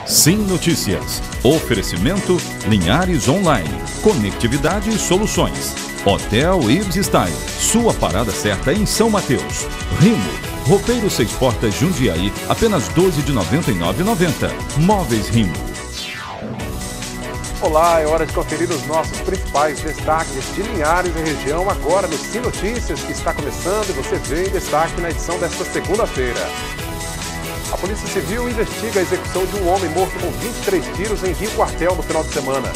Sim Notícias. Oferecimento Linhares Online. Conectividade e soluções. Hotel Ibis Style. Sua parada certa em São Mateus. Rimo. Roupeiro 6 portas Jundiaí. Apenas R$ 12 de R$ 99,90. Móveis Rimo. Olá, é hora de conferir os nossos principais destaques de Linhares e região agora no Sim Notícias, que está começando e você vê em destaque na edição desta segunda-feira. A Polícia Civil investiga a execução de um homem morto com 23 tiros em Rio Quartel no final de semana.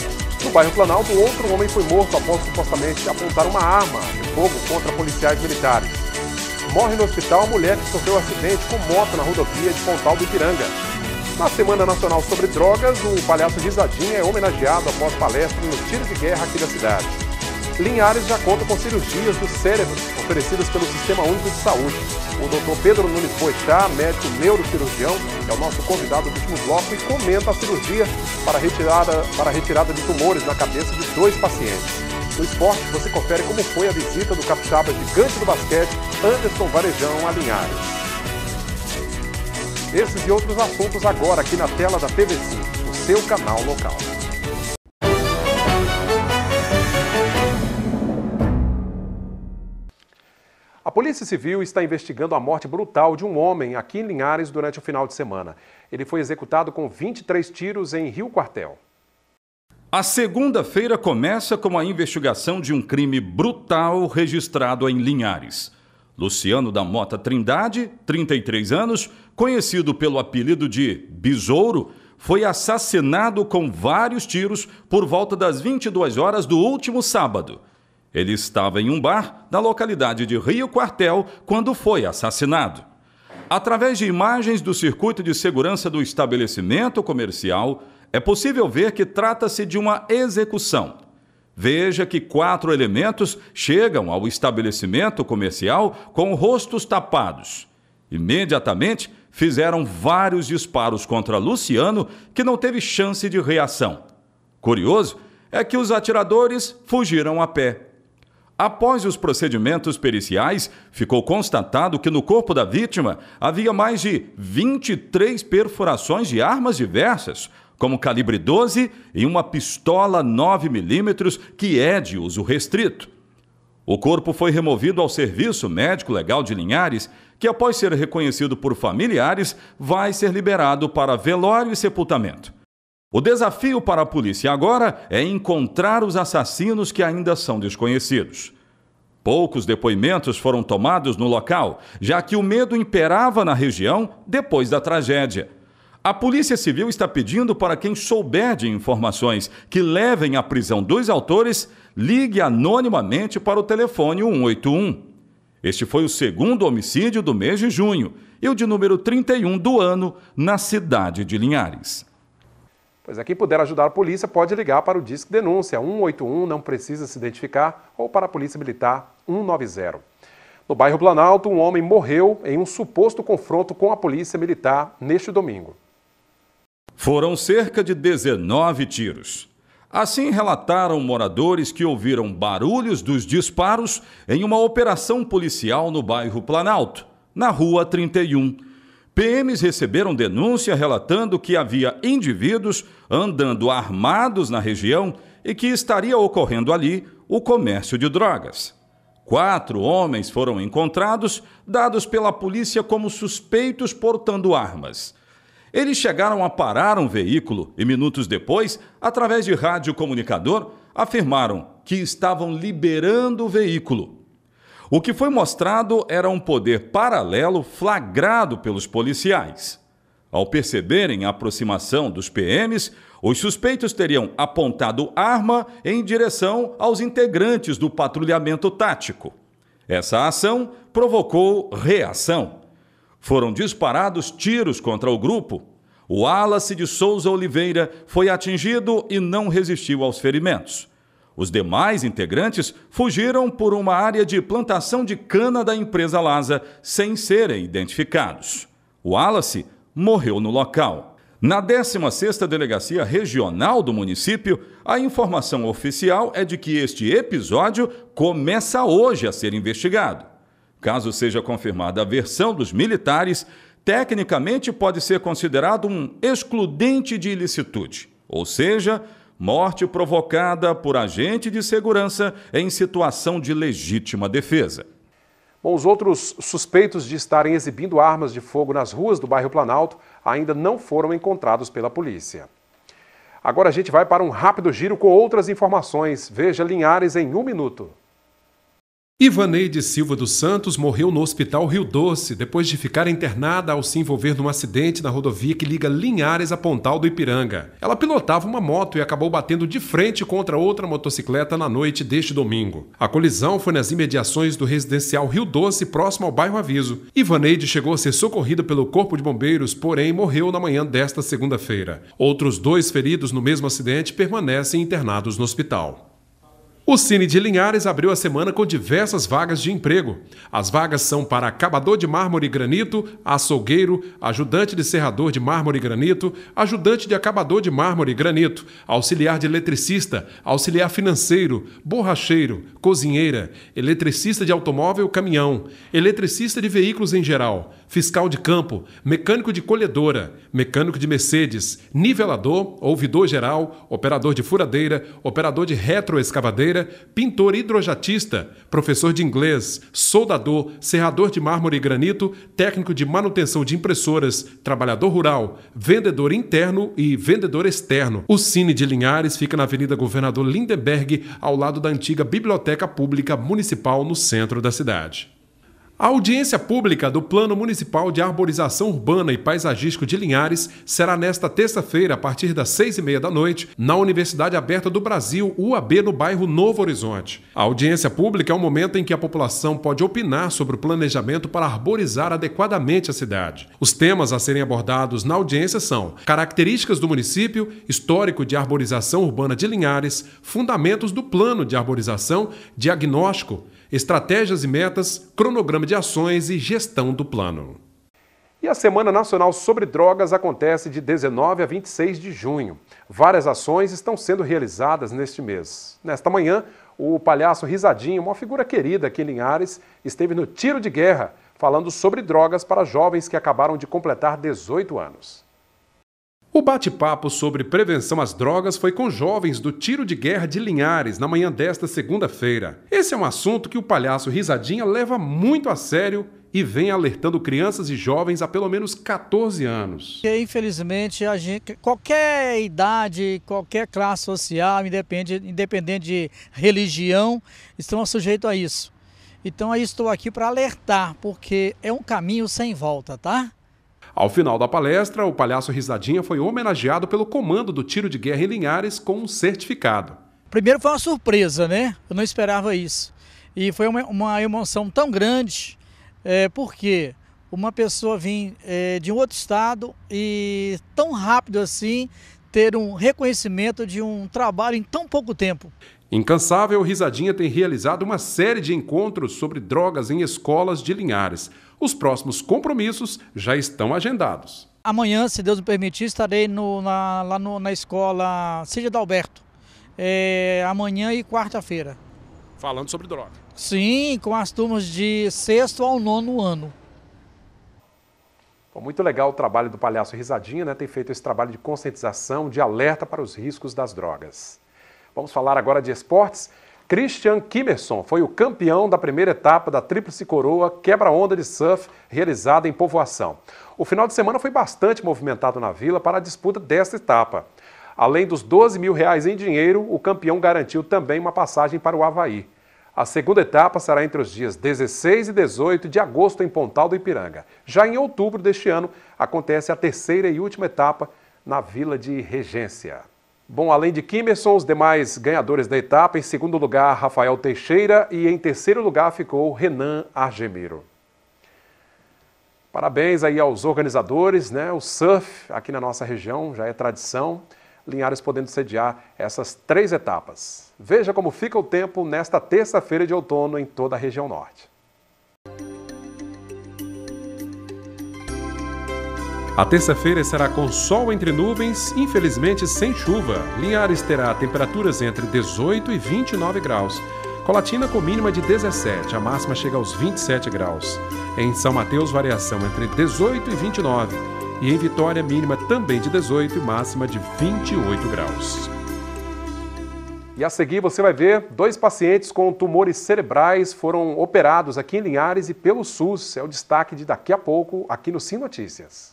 No bairro Planalto, outro homem foi morto após supostamente apontar uma arma de fogo contra policiais militares. Morre no hospital a mulher que sofreu um acidente com moto na rodovia de Pontal do Ipiranga. Na Semana Nacional sobre Drogas, o palhaço Risadinha é homenageado após palestra no tiro de guerra aqui da cidade. Linhares já conta com cirurgias do cérebro oferecidas pelo Sistema Único de Saúde. O Dr. Pedro Nunes Boixá, médico neurocirurgião, é o nosso convidado do último bloco e comenta a cirurgia para a retirada de tumores na cabeça de 2 pacientes. No esporte, você confere como foi a visita do capixaba gigante do basquete, Anderson Varejão, a Linhares. Esses e outros assuntos agora aqui na tela da TV5, o seu canal local. A Polícia Civil está investigando a morte brutal de um homem aqui em Linhares durante o final de semana. Ele foi executado com 23 tiros em Rio Quartel. A segunda-feira começa com a investigação de um crime brutal registrado em Linhares. Luciano da Mota Trindade, 33 anos, conhecido pelo apelido de Besouro, foi assassinado com vários tiros por volta das 22 horas do último sábado. Ele estava em um bar na localidade de Rio Quartel quando foi assassinado. Através de imagens do circuito de segurança do estabelecimento comercial, é possível ver que trata-se de uma execução. Veja que 4 elementos chegam ao estabelecimento comercial com rostos tapados. Imediatamente fizeram vários disparos contra Luciano, que não teve chance de reação. Curioso é que os atiradores fugiram a pé. Após os procedimentos periciais, ficou constatado que no corpo da vítima havia mais de 23 perfurações de armas diversas, como calibre 12 e uma pistola 9mm que é de uso restrito. O corpo foi removido ao Serviço Médico Legal de Linhares, que após ser reconhecido por familiares, vai ser liberado para velório e sepultamento. O desafio para a polícia agora é encontrar os assassinos que ainda são desconhecidos. Poucos depoimentos foram tomados no local, já que o medo imperava na região depois da tragédia. A Polícia Civil está pedindo para quem souber de informações que levem à prisão dos autores, ligue anonimamente para o telefone 181. Este foi o segundo homicídio do mês de junho e o de número 31 do ano na cidade de Linhares. Pois quem puder ajudar a polícia pode ligar para o Disque Denúncia 181, não precisa se identificar, ou para a Polícia Militar 190. No bairro Planalto, um homem morreu em um suposto confronto com a Polícia Militar neste domingo. Foram cerca de 19 tiros. Assim relataram moradores que ouviram barulhos dos disparos em uma operação policial no bairro Planalto, na Rua 31. PMs receberam denúncia relatando que havia indivíduos andando armados na região e que estaria ocorrendo ali o comércio de drogas. 4 homens foram encontrados, dados pela polícia como suspeitos portando armas. Eles chegaram a parar um veículo e, minutos depois, através de radiocomunicador, afirmaram que estavam liberando o veículo. O que foi mostrado era um poder paralelo flagrado pelos policiais. Ao perceberem a aproximação dos PMs, os suspeitos teriam apontado arma em direção aos integrantes do patrulhamento tático. Essa ação provocou reação. Foram disparados tiros contra o grupo. O Wallace de Souza Oliveira foi atingido e não resistiu aos ferimentos. Os demais integrantes fugiram por uma área de plantação de cana da empresa Lasa sem serem identificados. O Wallace morreu no local. Na 16ª Delegacia Regional do município, a informação oficial é de que este episódio começa hoje a ser investigado. Caso seja confirmada a versão dos militares, tecnicamente pode ser considerado um excludente de ilicitude, ou seja, morte provocada por agente de segurança em situação de legítima defesa. Bom, os outros suspeitos de estarem exibindo armas de fogo nas ruas do bairro Planalto ainda não foram encontrados pela polícia. Agora a gente vai para um rápido giro com outras informações. Veja Linhares em 1 minuto. Ivaneide Silva dos Santos morreu no Hospital Rio Doce depois de ficar internada ao se envolver num acidente na rodovia que liga Linhares a Pontal do Ipiranga. Ela pilotava uma moto e acabou batendo de frente contra outra motocicleta na noite deste domingo. A colisão foi nas imediações do residencial Rio Doce, próximo ao bairro Aviso. Ivaneide chegou a ser socorrida pelo Corpo de Bombeiros, porém morreu na manhã desta segunda-feira. Outros 2 feridos no mesmo acidente permanecem internados no hospital. O Cine de Linhares abriu a semana com diversas vagas de emprego. As vagas são para acabador de mármore e granito, açougueiro, ajudante de serrador de mármore e granito, ajudante de acabador de mármore e granito, auxiliar de eletricista, auxiliar financeiro, borracheiro, cozinheira, eletricista de automóvel, caminhão, eletricista de veículos em geral, fiscal de campo, mecânico de colhedora, mecânico de Mercedes, nivelador, ouvidor geral, operador de furadeira, operador de retroescavadeira, pintor hidrojatista, professor de inglês, soldador, serrador de mármore e granito, técnico de manutenção de impressoras, trabalhador rural, vendedor interno e vendedor externo. O Cine de Linhares fica na Avenida Governador Lindenberg, ao lado da antiga Biblioteca Pública Municipal no centro da cidade. A audiência pública do Plano Municipal de Arborização Urbana e Paisagístico de Linhares será nesta terça-feira, a partir das 6h30 da noite, na Universidade Aberta do Brasil, UAB, no bairro Novo Horizonte. A audiência pública é um momento em que a população pode opinar sobre o planejamento para arborizar adequadamente a cidade. Os temas a serem abordados na audiência são características do município, histórico de arborização urbana de Linhares, fundamentos do plano de arborização, diagnóstico, estratégias e metas, cronograma de ações e gestão do plano. E a Semana Nacional sobre Drogas acontece de 19 a 26 de junho. Várias ações estão sendo realizadas neste mês. Nesta manhã, o palhaço Risadinho, uma figura querida aqui em Linhares, esteve no Tiro de Guerra, falando sobre drogas para jovens que acabaram de completar 18 anos. O bate-papo sobre prevenção às drogas foi com jovens do Tiro de Guerra de Linhares, na manhã desta segunda-feira. Esse é um assunto que o palhaço Risadinha leva muito a sério e vem alertando crianças e jovens há pelo menos 14 anos. Infelizmente, qualquer idade, qualquer classe social, independente de religião, estão sujeitos a isso. Então, aí estou aqui para alertar, porque é um caminho sem volta, tá? Ao final da palestra, o palhaço Risadinha foi homenageado pelo comando do Tiro de Guerra em Linhares com um certificado. Primeiro foi uma surpresa, né? Eu não esperava isso. E foi uma emoção tão grande, porque uma pessoa vir de um outro estado e tão rápido assim ter um reconhecimento de um trabalho em tão pouco tempo. Incansável, Risadinha tem realizado uma série de encontros sobre drogas em escolas de Linhares. Os próximos compromissos já estão agendados. Amanhã, se Deus me permitir, estarei lá na escola Cid Adalberto. Amanhã e quarta-feira. Falando sobre droga. Sim, com as turmas de 6º ao 9º ano. Bom, muito legal o trabalho do palhaço Risadinha, né? Tem feito esse trabalho de conscientização, de alerta para os riscos das drogas. Vamos falar agora de esportes. Christian Kimmerson foi o campeão da primeira etapa da Tríplice Coroa Quebra-Onda de Surf, realizada em Povoação. O final de semana foi bastante movimentado na vila para a disputa desta etapa. Além dos R$12 mil em dinheiro, o campeão garantiu também uma passagem para o Havaí. A segunda etapa será entre os dias 16 e 18 de agosto em Pontal do Ipiranga. Já em outubro deste ano, acontece a terceira e última etapa na Vila de Regência. Bom, além de Kimmerson, os demais ganhadores da etapa, em segundo lugar, Rafael Teixeira e em terceiro lugar ficou Renan Argemiro. Parabéns aí aos organizadores, né? O surf aqui na nossa região já é tradição, Linhares podendo sediar essas 3 etapas. Veja como fica o tempo nesta terça-feira de outono em toda a região norte. A terça-feira será com sol entre nuvens, infelizmente sem chuva. Linhares terá temperaturas entre 18 e 29 graus. Colatina com mínima de 17, a máxima chega aos 27 graus. Em São Mateus, variação entre 18 e 29. E em Vitória, mínima também de 18 e máxima de 28 graus. E a seguir você vai ver 2 pacientes com tumores cerebrais foram operados aqui em Linhares e pelo SUS. É o destaque de daqui a pouco aqui no Sim Notícias.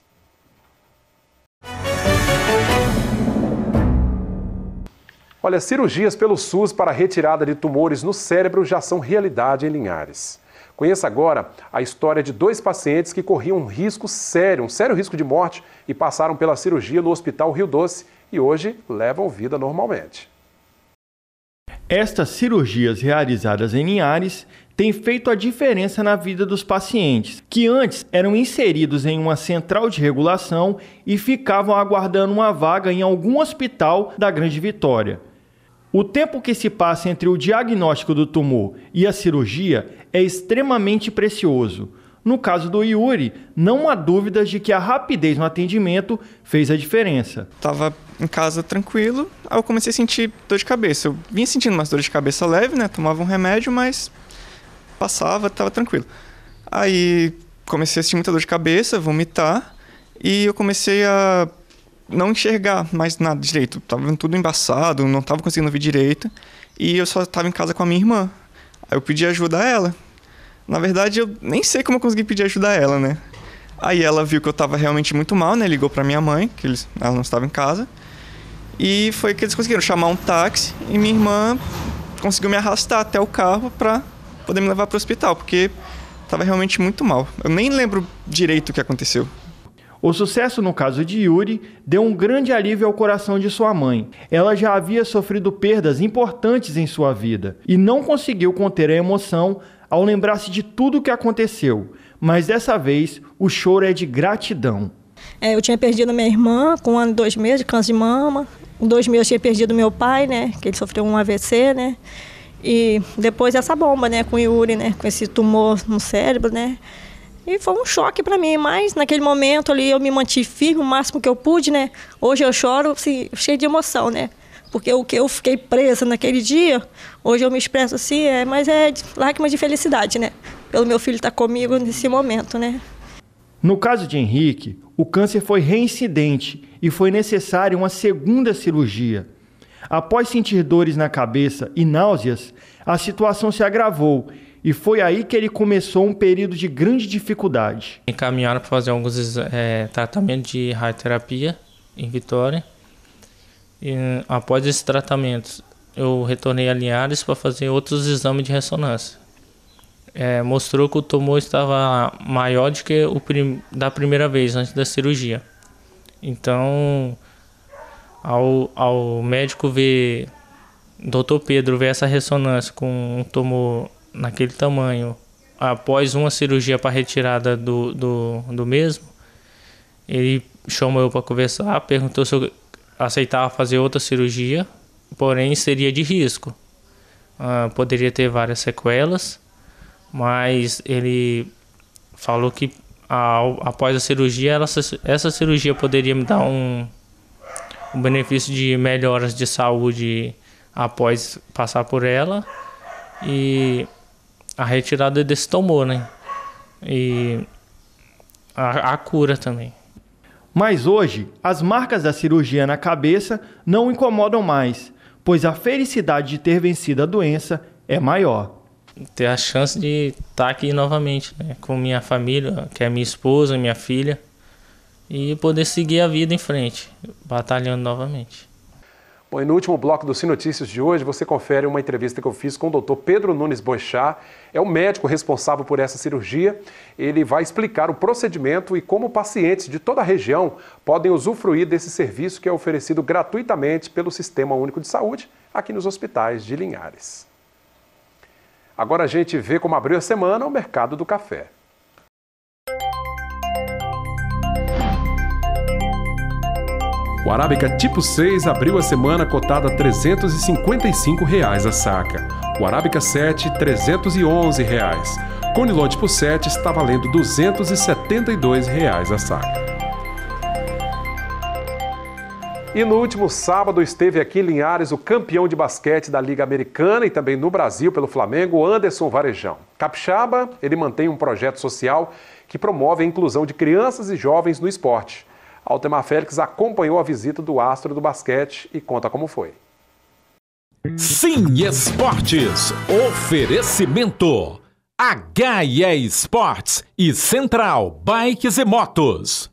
Olha, cirurgias pelo SUS para retirada de tumores no cérebro já são realidade em Linhares. Conheça agora a história de 2 pacientes que corriam um sério risco de morte e passaram pela cirurgia no Hospital Rio Doce e hoje levam vida normalmente. Estas cirurgias realizadas em Linhares têm feito a diferença na vida dos pacientes, que antes eram inseridos em uma central de regulação e ficavam aguardando uma vaga em algum hospital da Grande Vitória. O tempo que se passa entre o diagnóstico do tumor e a cirurgia é extremamente precioso. No caso do Yuri, não há dúvidas de que a rapidez no atendimento fez a diferença. Estava em casa tranquilo, aí eu comecei a sentir dor de cabeça. Eu vinha sentindo umas dores de cabeça leve, né? Tomava um remédio, mas passava, estava tranquilo. Aí comecei a sentir muita dor de cabeça, vomitar, e eu comecei a não enxergar mais nada direito. Tava tudo embaçado, não estava conseguindo ver direito, e eu só estava em casa com a minha irmã. Aí eu pedi ajuda a ela. Na verdade, eu nem sei como eu consegui pedir ajuda a ela, né? Aí ela viu que eu tava realmente muito mal, né? Ligou pra minha mãe, que ela não estava em casa. E foi que eles conseguiram chamar um táxi e minha irmã conseguiu me arrastar até o carro pra poder me levar pro hospital, porque tava realmente muito mal. Eu nem lembro direito o que aconteceu. O sucesso no caso de Yuri deu um grande alívio ao coração de sua mãe. Ela já havia sofrido perdas importantes em sua vida e não conseguiu conter a emoção ao lembrar-se de tudo o que aconteceu, mas dessa vez o choro é de gratidão. Eu tinha perdido minha irmã com 1 ano e 2 meses de câncer de mama. Com 2 meses eu tinha perdido meu pai, né, que ele sofreu um AVC, né, e depois essa bomba, né, com o Yuri, né, com esse tumor no cérebro, né, e foi um choque para mim, mas naquele momento ali eu me mantive firme o máximo que eu pude, né. Hoje eu choro, assim, cheio de emoção, né. Porque o que eu fiquei presa naquele dia, hoje eu me expresso assim, mas é lágrimas de felicidade, né? Pelo meu filho estar comigo nesse momento, né? No caso de Henrique, o câncer foi reincidente e foi necessária uma segunda cirurgia. Após sentir dores na cabeça e náuseas, a situação se agravou e foi aí que ele começou um período de grande dificuldade. Encaminharam para fazer alguns tratamentos de radioterapia em Vitória. E, após esses tratamentos, eu retornei a Linhares para fazer outros exames de ressonância. Mostrou que o tumor estava maior do que da primeira vez, antes da cirurgia. Então, ao médico ver, Dr. Pedro ver essa ressonância com um tumor naquele tamanho, após uma cirurgia para retirada do mesmo, ele chamou eu para conversar, perguntou se eu aceitava fazer outra cirurgia, porém seria de risco. Poderia ter várias sequelas, mas ele falou que após a cirurgia, essa cirurgia poderia me dar um benefício de melhoras de saúde após passar por ela e a retirada desse tumor, né? E a cura também. Mas hoje, as marcas da cirurgia na cabeça não o incomodam mais, pois a felicidade de ter vencido a doença é maior. Ter a chance de estar aqui novamente, né, com minha família, que é minha esposa, minha filha, e poder seguir a vida em frente, batalhando novamente. Bom, e no último bloco do Sim Notícias de hoje, você confere uma entrevista que eu fiz com o Dr. Pedro Nunes Boixá, é o médico responsável por essa cirurgia. Ele vai explicar o procedimento e como pacientes de toda a região podem usufruir desse serviço que é oferecido gratuitamente pelo Sistema Único de Saúde aqui nos hospitais de Linhares. Agora a gente vê como abriu a semana o mercado do café. O Arábica tipo 6 abriu a semana cotada a R$ 355 a saca. O Arábica 7, R$ 311. Conilon tipo 7 está valendo R$ 272 a saca. E no último sábado esteve aqui em Linhares o campeão de basquete da Liga Americana e também no Brasil pelo Flamengo, Anderson Varejão. Capixaba, ele mantém um projeto social que promove a inclusão de crianças e jovens no esporte. Altemar Félix acompanhou a visita do astro do basquete e conta como foi. Sim Esportes, oferecimento HE Esportes e Central Bikes e Motos.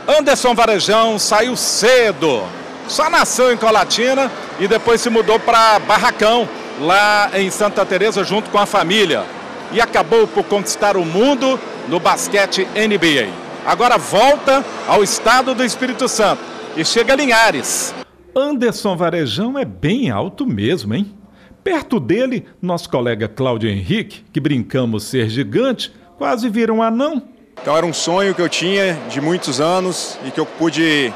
Anderson Varejão saiu cedo, só nasceu em Colatina e depois se mudou para Barracão, lá em Santa Teresa, junto com a família. E acabou por conquistar o mundo no basquete NBA. Agora volta ao estado do Espírito Santo e chega a Linhares. Anderson Varejão é bem alto mesmo, hein? Perto dele, nosso colega Cláudio Henrique, que brincamos ser gigante, quase vira um anão. Então era um sonho que eu tinha de muitos anos e que eu pude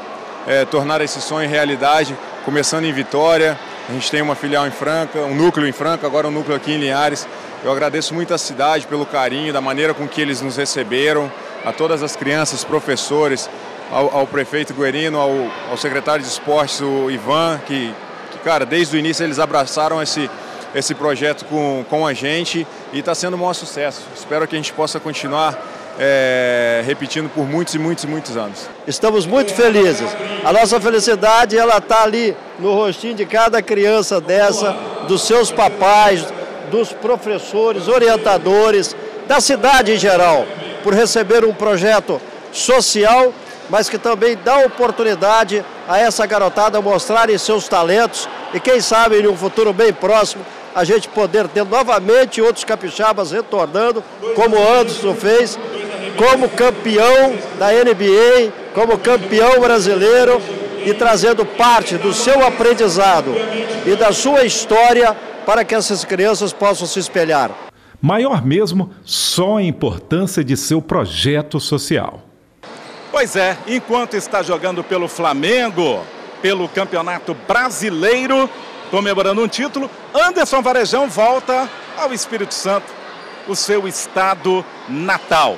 tornar esse sonho realidade, começando em Vitória. A gente tem uma filial em Franca, um núcleo em Franca, agora um núcleo aqui em Linhares. Eu agradeço muito a cidade pelo carinho, da maneira com que eles nos receberam, a todas as crianças, professores, ao prefeito Guerino, ao secretário de esportes, o Ivan, que cara, desde o início eles abraçaram esse projeto com a gente e está sendo um maior sucesso. Espero que a gente possa continuar repetindo por muitos e muitos e muitos anos. Estamos muito felizes. A nossa felicidade ela está ali no rostinho de cada criança dessa, dos seus papais, dos professores, orientadores, da cidade em geral, por receber um projeto social, mas que também dá oportunidade a essa garotada mostrarem seus talentos e quem sabe em um futuro bem próximo a gente poder ter novamente outros capixabas retornando, como o Anderson fez, como campeão da NBA, como campeão brasileiro e trazendo parte do seu aprendizado e da sua história para que essas crianças possam se espelhar. Maior mesmo, só a importância de seu projeto social. Pois é, enquanto está jogando pelo Flamengo, pelo Campeonato Brasileiro, comemorando um título, Anderson Varejão volta ao Espírito Santo, o seu estado natal.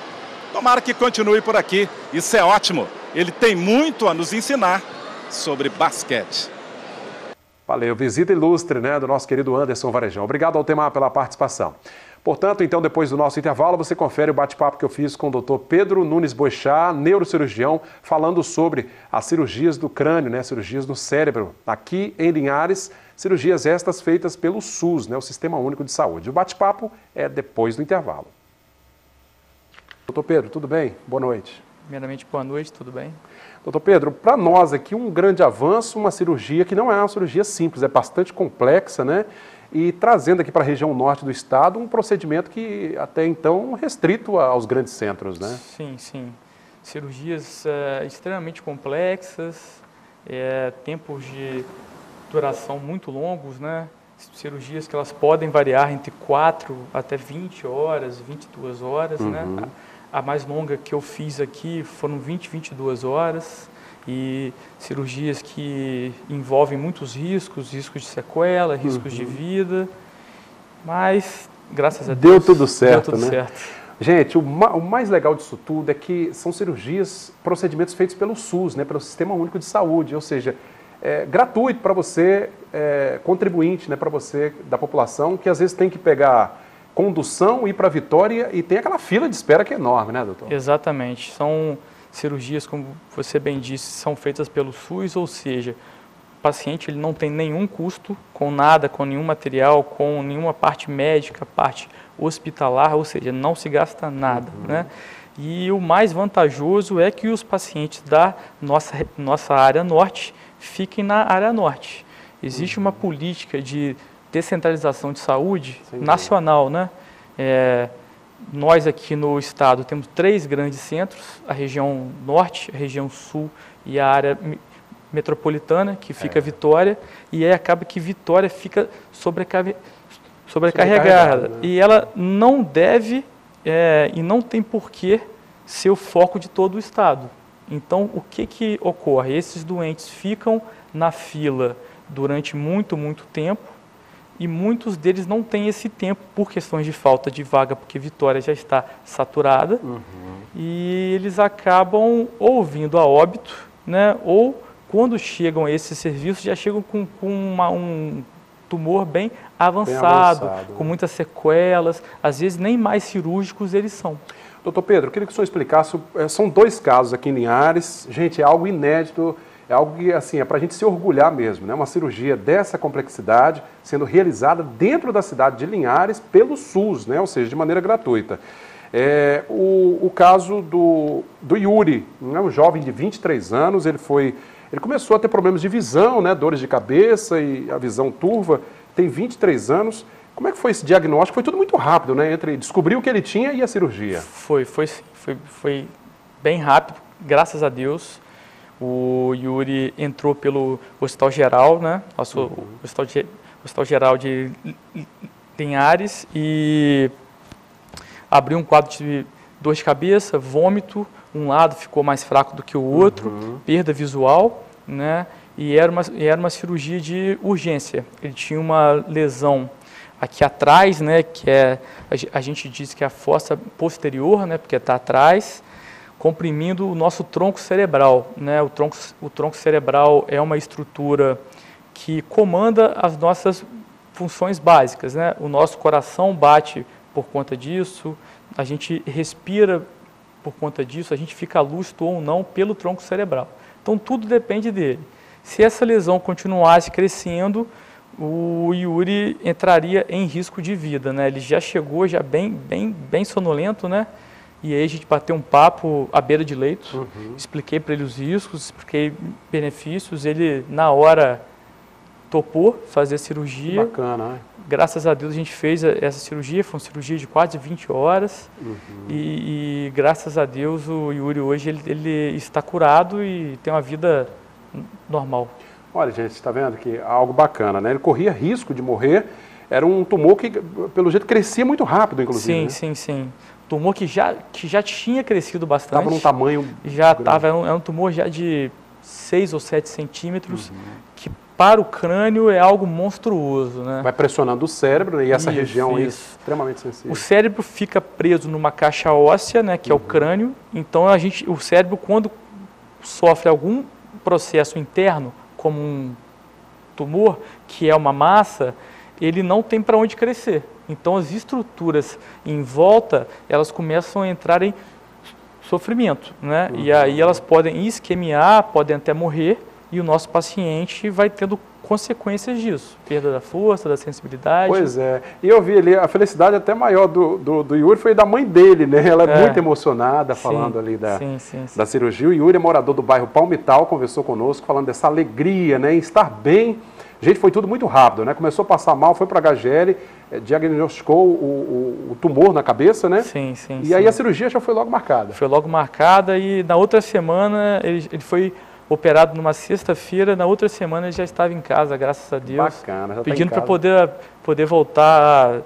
Tomara que continue por aqui, isso é ótimo. Ele tem muito a nos ensinar sobre basquete. Valeu, visita ilustre, né, do nosso querido Anderson Varejão. Obrigado, Altemar, pela participação. Portanto, então, depois do nosso intervalo, você confere o bate-papo que eu fiz com o Dr. Pedro Nunes Boixá, neurocirurgião, falando sobre as cirurgias do crânio, né, cirurgias no cérebro, aqui em Linhares, cirurgias estas feitas pelo SUS, né, o Sistema Único de Saúde. O bate-papo é depois do intervalo. Doutor Pedro, tudo bem? Boa noite. Primeiramente, boa noite, tudo bem? Doutor Pedro, para nós aqui um grande avanço, uma cirurgia que não é uma cirurgia simples, é bastante complexa, né? E trazendo aqui para a região norte do estado um procedimento que até então restrito aos grandes centros, né? Sim, sim. Cirurgias extremamente complexas, tempos de duração muito longos, né? Cirurgias que elas podem variar entre 4 até 20 horas, 22 horas, né? A mais longa que eu fiz aqui foram 22 horas e cirurgias que envolvem muitos riscos de sequela, riscos de vida, mas graças a Deus deu tudo certo, deu tudo né? certo. Gente, o mais legal disso tudo é que são cirurgias, procedimentos feitos pelo SUS, né, pelo Sistema Único de Saúde, ou seja, gratuito para você, contribuinte, né, para você da população, que às vezes tem que pegar condução, ir para Vitória e tem aquela fila de espera que é enorme, né, doutor? Exatamente. São cirurgias, como você bem disse, são feitas pelo SUS, ou seja, o paciente ele não tem nenhum custo com nada, com nenhum material, com nenhuma parte médica, parte hospitalar, ou seja, não se gasta nada, né? E o mais vantajoso é que os pacientes da nossa área norte fiquem na área norte. Existe uma política de descentralização de saúde nacional, né? Nós aqui no estado temos 3 grandes centros, a região norte, a região sul e a área metropolitana, que fica Vitória, e aí acaba que Vitória fica sobrecarregada. Né? E ela não deve e não tem porquê ser o foco de todo o estado. Então, o que ocorre? Esses doentes ficam na fila durante muito, muito tempo, e muitos deles não têm esse tempo por questões de falta de vaga, porque Vitória já está saturada, e eles acabam ou vindo a óbito, né, ou quando chegam a esses serviços, já chegam com um tumor bem avançado, com muitas sequelas, às vezes nem mais cirúrgicos eles são. Doutor Pedro, eu queria que o senhor explicasse, são 2 casos aqui em Linhares, gente, é algo inédito, é algo que, assim, é para a gente se orgulhar mesmo, né? Uma cirurgia dessa complexidade sendo realizada dentro da cidade de Linhares pelo SUS, né? Ou seja, de maneira gratuita. O caso do Yuri, né? Um jovem de 23 anos, ele começou a ter problemas de visão, né? Dores de cabeça e a visão turva, tem 23 anos. Como é que foi esse diagnóstico? Foi tudo muito rápido, né? Entre descobrir o que ele tinha e a cirurgia. Foi bem rápido, graças a Deus. O Yuri entrou pelo Hospital Geral, né? Hospital Geral de Linhares, e abriu um quadro de dor de cabeça, vômito, um lado ficou mais fraco do que o outro, perda visual, né? E era uma cirurgia de urgência. Ele tinha uma lesão aqui atrás, né? Que a gente diz que é a fossa posterior, né? Porque está atrás, comprimindo o nosso tronco cerebral, né? O tronco cerebral é uma estrutura que comanda as nossas funções básicas, né? O nosso coração bate por conta disso, a gente respira por conta disso, a gente fica lúcido ou não pelo tronco cerebral. Então tudo depende dele. Se essa lesão continuasse crescendo, o Yuri entraria em risco de vida, né? Ele já chegou bem sonolento, né? E aí a gente bateu um papo à beira de leito, expliquei para ele os riscos, expliquei benefícios, ele na hora topou fazer a cirurgia. Que bacana, né? Graças a Deus a gente fez essa cirurgia, foi uma cirurgia de quase 20 horas e graças a Deus o Yuri hoje ele está curado e tem uma vida normal. Olha, gente, está vendo que algo bacana, né? Ele corria risco de morrer, era um tumor que, pelo jeito, crescia muito rápido, inclusive. Sim, sim. Tumor que já tinha crescido bastante. Estava num tamanho já estava, era um tumor já de 6 ou 7 centímetros, que para o crânio é algo monstruoso, né? Vai pressionando o cérebro, né? E essa região é extremamente sensível. O cérebro fica preso numa caixa óssea, né? Que é o crânio. Então o cérebro, quando sofre algum processo interno, como um tumor, que é uma massa, ele não tem para onde crescer. Então as estruturas em volta, elas começam a entrar em sofrimento, né? E aí elas podem isquemiar, podem até morrer, e o nosso paciente vai tendo consequências disso, perda da força, da sensibilidade. Pois é, e eu vi ali, a felicidade até maior do Yuri foi da mãe dele, né? Ela é muito emocionada falando ali da cirurgia. O Yuri é morador do bairro Palmital, conversou conosco falando dessa alegria, né? Em estar bem. Gente, foi tudo muito rápido, né? Começou a passar mal, foi para a HGL, diagnosticou o tumor na cabeça, né? Sim. E aí a cirurgia já foi logo marcada. Foi logo marcada e na outra semana ele foi operado numa sexta-feira, na outra semana ele já estava em casa, graças a Deus. Bacana, já pedindo para poder voltar.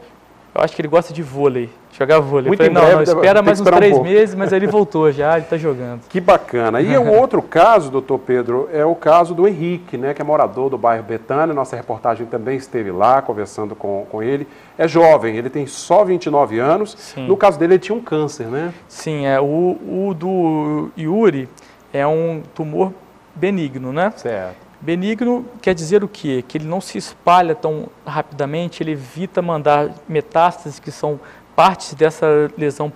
Eu acho que ele gosta de vôlei, jogar vôlei. Muito eu falei, não, espera mais uns 3 meses, mas ele voltou já, ele está jogando. Que bacana. E um outro caso, doutor Pedro, é o caso do Henrique, né, que é morador do bairro Betânia. Nossa reportagem também esteve lá, conversando com ele. É jovem, ele tem só 29 anos. Sim. No caso dele, ele tinha um câncer, né? Sim, o do Yuri é um tumor benigno, né? Certo. Benigno quer dizer o quê? Que ele não se espalha tão rapidamente, ele evita mandar metástases, que são partes dessa lesão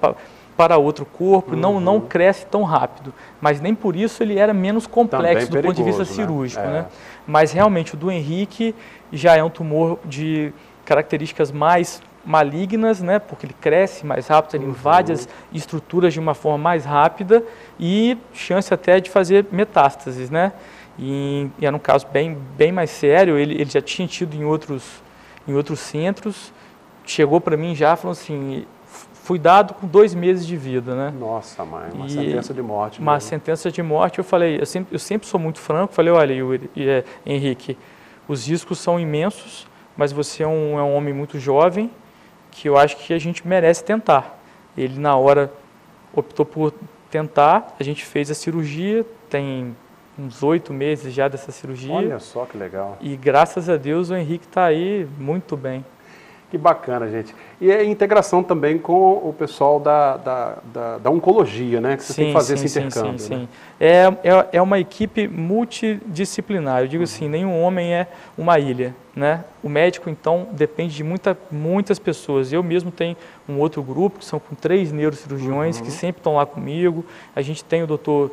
para outro corpo, não cresce tão rápido. Mas nem por isso ele era menos complexo do ponto de vista cirúrgico, né? Mas realmente o do Henrique já é um tumor de características mais malignas, né? Porque ele cresce mais rápido, ele invade as estruturas de uma forma mais rápida e chance até de fazer metástases, né? E era um caso bem mais sério, ele já tinha tido em outros centros, chegou para mim já falando assim, fui dado com 2 meses de vida, né? Nossa, mãe, uma sentença de morte. Uma sentença de morte. Eu falei, eu sempre sou muito franco, falei, olha, Henrique, os riscos são imensos, mas você é um homem muito jovem, que eu acho que a gente merece tentar. Ele, na hora, optou por tentar, a gente fez a cirurgia, tem uns 8 meses já dessa cirurgia. Olha só que legal. E graças a Deus o Henrique está aí muito bem. Que bacana, gente. E é integração também com o pessoal da oncologia, né? Que você tem que fazer esse intercâmbio. Sim. É uma equipe multidisciplinar. Eu digo assim, nenhum homem é uma ilha, né? O médico, então, depende de muitas pessoas. Eu mesmo tenho um outro grupo, que são com 3 neurocirurgiões, que sempre estão lá comigo. A gente tem o doutor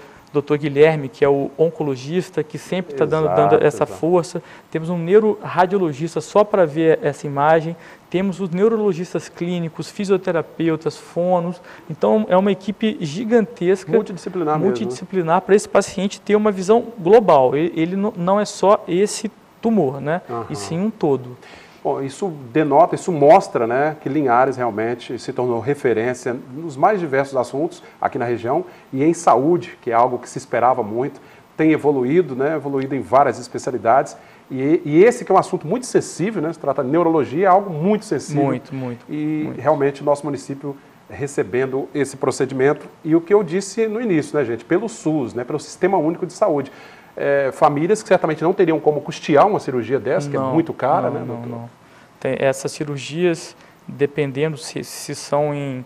Guilherme, que é o oncologista, que sempre está dando essa força. Temos um neuroradiologista só para ver essa imagem. Temos os neurologistas clínicos, fisioterapeutas, fonos. Então, é uma equipe gigantesca, multidisciplinar para esse paciente ter uma visão global. Ele não é só esse tumor, né? E sim um todo. Bom, isso denota, isso mostra, né, que Linhares realmente se tornou referência nos mais diversos assuntos aqui na região e em saúde, que é algo que se esperava muito, tem evoluído, né, evoluído em várias especialidades e esse que é um assunto muito sensível, né, se trata de neurologia, é algo muito sensível. Muito. Realmente o nosso município recebendo esse procedimento e o que eu disse no início, né, gente, pelo SUS, né, pelo Sistema Único de Saúde. Famílias que certamente não teriam como custear uma cirurgia dessa, que é muito cara, né, doutor? Não. Tem essas cirurgias, dependendo se são em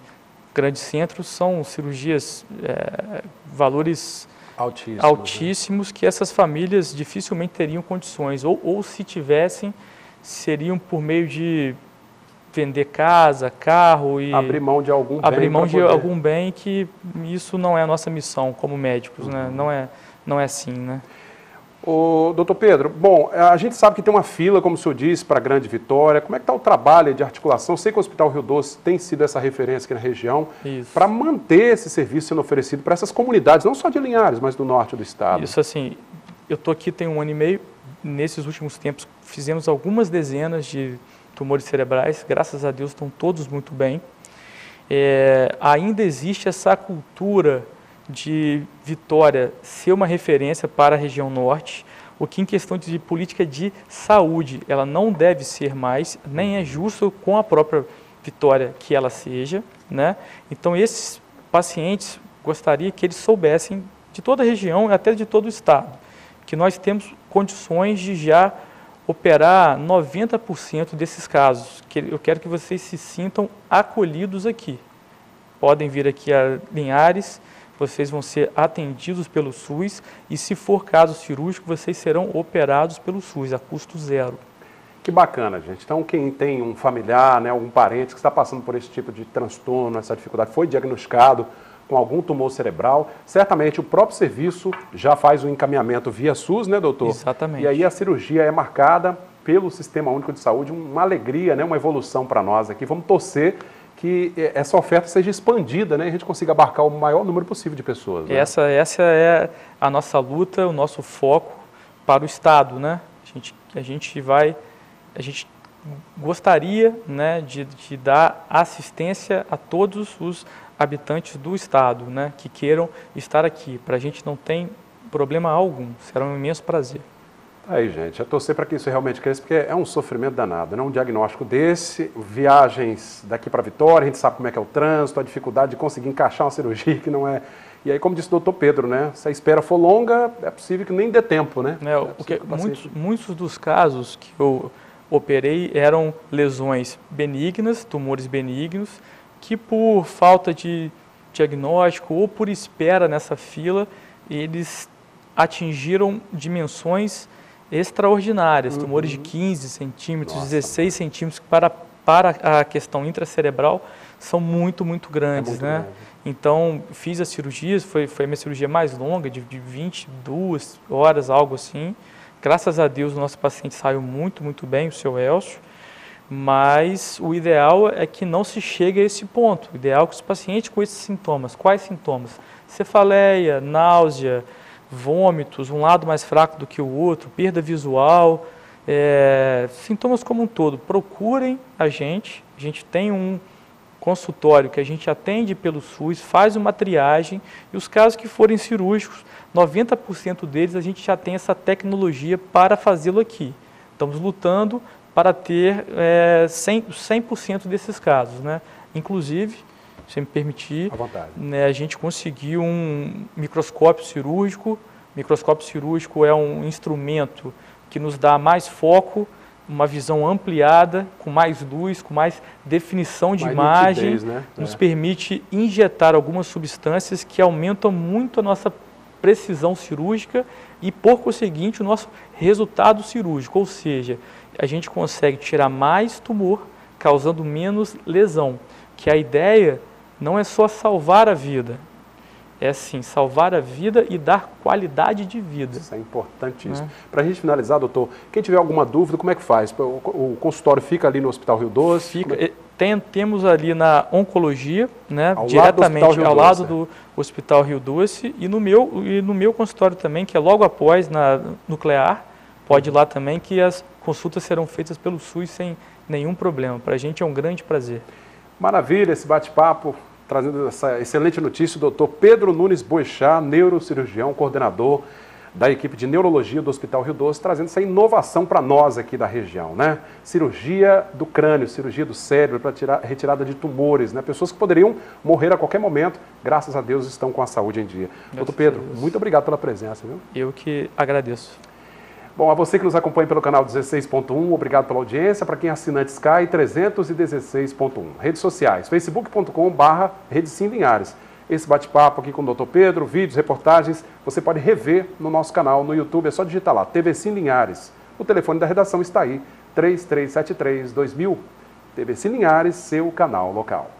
grandes centros, são cirurgias, valores altíssimos que essas famílias dificilmente teriam condições, ou se tivessem, seriam por meio de vender casa, carro e abrir mão de algum bem. Abrir mão de algum bem, que isso não é a nossa missão como médicos, né? Não é assim, né? Ô, doutor Pedro, bom, a gente sabe que tem uma fila, como o senhor disse, para a Grande Vitória. Como é que está o trabalho de articulação? Sei que o Hospital Rio Doce tem sido essa referência aqui na região para manter esse serviço sendo oferecido para essas comunidades, não só de Linhares, mas do norte do estado. Isso, assim, eu estou aqui tem 1 ano e meio. Nesses últimos tempos fizemos algumas dezenas de tumores cerebrais. Graças a Deus estão todos muito bem. Ainda existe essa cultura de Vitória ser uma referência para a região norte, o que em questão de política de saúde, ela não deve ser mais, nem é justo com a própria Vitória que ela seja, né? Então esses pacientes, gostaria que eles soubessem de toda a região, até de todo o estado, que nós temos condições de já operar 90% desses casos, que eu quero que vocês se sintam acolhidos aqui. Podem vir aqui a Linhares, vocês vão ser atendidos pelo SUS e, se for caso cirúrgico, vocês serão operados pelo SUS, a custo zero. Que bacana, gente. Então, quem tem um familiar, né, algum parente que está passando por esse tipo de transtorno, essa dificuldade, foi diagnosticado com algum tumor cerebral, certamente o próprio serviço já faz o encaminhamento via SUS, né, doutor? Exatamente. E aí a cirurgia é marcada pelo Sistema Único de Saúde, uma alegria, né, uma evolução para nós aqui. Vamos torcer que essa oferta seja expandida, né, e a gente consiga abarcar o maior número possível de pessoas. Né? Essa é a nossa luta, o nosso foco para o Estado, né? A gente gostaria, né, de dar assistência a todos os habitantes do Estado, né, que queiram estar aqui. Para a gente não tem problema algum, será um imenso prazer. Aí, gente, é torcer para que isso realmente cresça, porque é um sofrimento danado, né? Um diagnóstico desse, viagens daqui para Vitória, a gente sabe como é que é o trânsito, a dificuldade de conseguir encaixar uma cirurgia que não é... E aí, como disse o doutor Pedro, né? Se a espera for longa, é possível que nem dê tempo, né? Porque muitos dos casos que eu operei eram lesões benignas, tumores benignos, que por falta de diagnóstico ou por espera nessa fila, eles atingiram dimensões extraordinárias, tumores de 15 centímetros, 16 centímetros, para a questão intracerebral, são muito grandes, né? Grande. Então, fiz as cirurgias, foi a minha cirurgia mais longa, de 22 horas, algo assim. Graças a Deus, o nosso paciente saiu muito bem, o seu Elcio, mas o ideal é que não se chegue a esse ponto. O ideal é que os pacientes com esses sintomas, quais sintomas? Cefaleia, náusea, vômitos, um lado mais fraco do que o outro, perda visual, sintomas como um todo, procurem a gente tem um consultório que a gente atende pelo SUS, faz uma triagem e os casos que forem cirúrgicos, 90% deles a gente já tem essa tecnologia para fazê-lo aqui. Estamos lutando para ter 100% desses casos, né? Inclusive, se me permitir, né, a gente conseguiu um microscópio cirúrgico. Microscópio cirúrgico é um instrumento que nos dá mais foco uma visão ampliada, com mais luz, com mais definição de imagem, nitidez, né? nos permite injetar algumas substâncias que aumentam muito a nossa precisão cirúrgica e, por conseguinte, o nosso resultado cirúrgico, ou seja, a gente consegue tirar mais tumor, causando menos lesão, que a ideia não é só salvar a vida, é sim salvar a vida e dar qualidade de vida. Isso é importantíssimo. Para a gente finalizar, doutor, quem tiver alguma dúvida, como é que faz? O consultório fica ali no Hospital Rio Doce? Temos ali na oncologia, né, diretamente ao lado do Hospital Rio Doce, e no meu consultório também, que é logo após na nuclear, pode ir lá também, que as consultas serão feitas pelo SUS sem nenhum problema. Para a gente é um grande prazer. Maravilha esse bate-papo, trazendo essa excelente notícia, o doutor Pedro Nunes Boixá, neurocirurgião, coordenador da equipe de neurologia do Hospital Rio Doce, trazendo essa inovação para nós aqui da região, né? Cirurgia do crânio, cirurgia do cérebro, para retirada de tumores, né? Pessoas que poderiam morrer a qualquer momento, graças a Deus estão com a saúde em dia. Doutor Pedro, muito obrigado pela presença, viu? Eu que agradeço. Bom, a você que nos acompanha pelo canal 16.1, obrigado pela audiência. Para quem é assinante Sky, 316.1. Redes sociais, facebook.com/Rede Sim Linhares. Esse bate-papo aqui com o Dr. Pedro, vídeos, reportagens, você pode rever no nosso canal no YouTube, é só digitar lá, TV Sim Linhares. O telefone da redação está aí, 3373-2000. TV Sim Linhares, seu canal local.